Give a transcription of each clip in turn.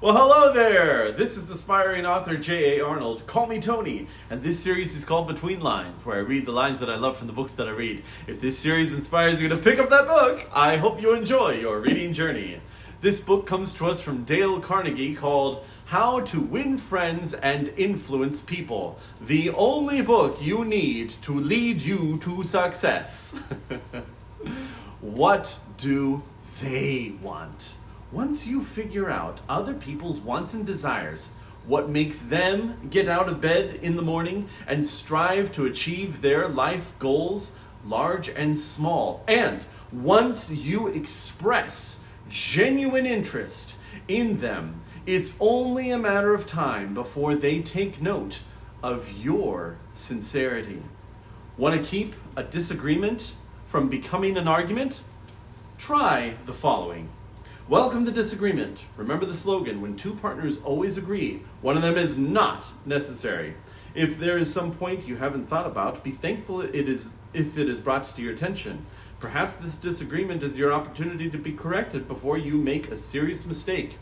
Well, hello there! This is aspiring author J.A. Arnold. Call me Tony. And this series is called Between Lines, where I read the lines that I love from the books that I read. If this series inspires you to pick up that book, I hope you enjoy your reading journey. This book comes to us from Dale Carnegie called How to Win Friends and Influence People. The only book you need to lead you to success. What do they want? Once you figure out other people's wants and desires, what makes them get out of bed in the morning and strive to achieve their life goals, large and small, and once you express genuine interest in them, it's only a matter of time before they take note of your sincerity. Want to keep a disagreement from becoming an argument? Try the following. Welcome to disagreement. Remember the slogan, when two partners always agree, one of them is not necessary. If there is some point you haven't thought about, be thankful if it is brought to your attention. Perhaps this disagreement is your opportunity to be corrected before you make a serious mistake.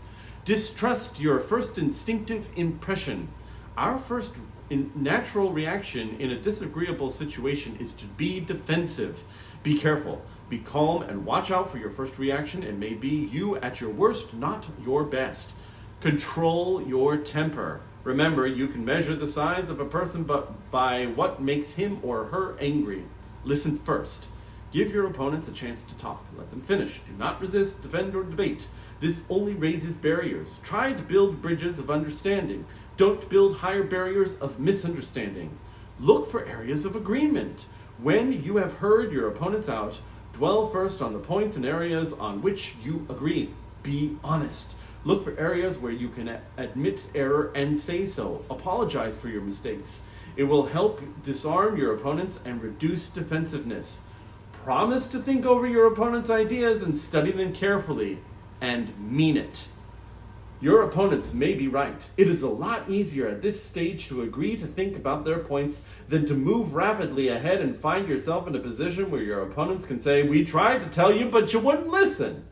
Distrust your first instinctive impression. Our first natural reaction in a disagreeable situation is to be defensive. Be careful. Be calm and watch out for your first reaction. It may be you at your worst, not your best. Control your temper. Remember, you can measure the size of a person by what makes him or her angry. Listen first. Give your opponents a chance to talk. Let them finish. Do not resist, defend, or debate. This only raises barriers. Try to build bridges of understanding. Don't build higher barriers of misunderstanding. Look for areas of agreement. When you have heard your opponents out, dwell first on the points and areas on which you agree. Be honest. Look for areas where you can admit error and say so. Apologize for your mistakes. It will help disarm your opponents and reduce defensiveness. Promise to think over your opponent's ideas and study them carefully. And mean it. Your opponents may be right. It is a lot easier at this stage to agree to think about their points than to move rapidly ahead and find yourself in a position where your opponents can say, "We tried to tell you, but you wouldn't listen."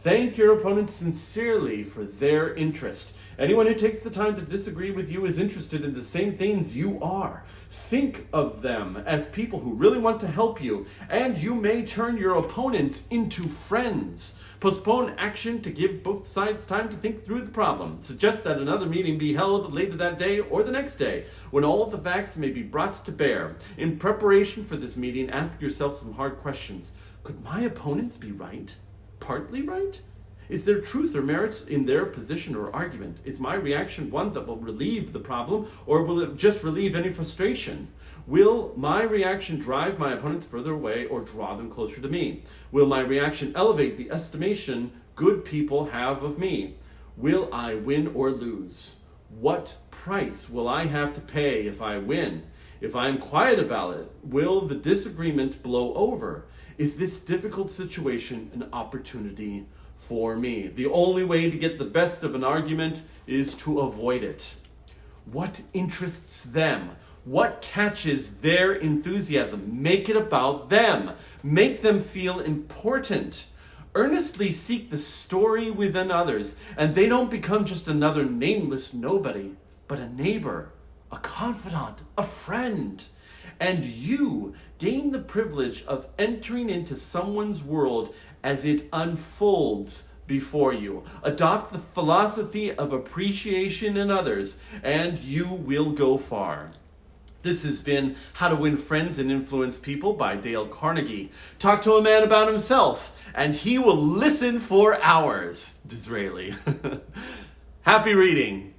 Thank your opponents sincerely for their interest. Anyone who takes the time to disagree with you is interested in the same things you are. Think of them as people who really want to help you, and you may turn your opponents into friends. Postpone action to give both sides time to think through the problem. Suggest that another meeting be held later that day or the next day, when all of the facts may be brought to bear. In preparation for this meeting, ask yourself some hard questions. Could my opponents be right? Partly right? Is there truth or merit in their position or argument? Is my reaction one that will relieve the problem, or will it just relieve any frustration? Will my reaction drive my opponents further away or draw them closer to me? Will my reaction elevate the estimation good people have of me? Will I win or lose? What price will I have to pay if I win? If I am quiet about it, will the disagreement blow over? Is this difficult situation an opportunity for me? The only way to get the best of an argument is to avoid it. What interests them? What catches their enthusiasm? Make it about them. Make them feel important. Earnestly seek the story within others, and they don't become just another nameless nobody, but a neighbor, a confidant, a friend. And you gain the privilege of entering into someone's world as it unfolds before you. Adopt the philosophy of appreciation in others, and you will go far. This has been How to Win Friends and Influence People by Dale Carnegie. Talk to a man about himself, and he will listen for hours. Disraeli. Happy reading.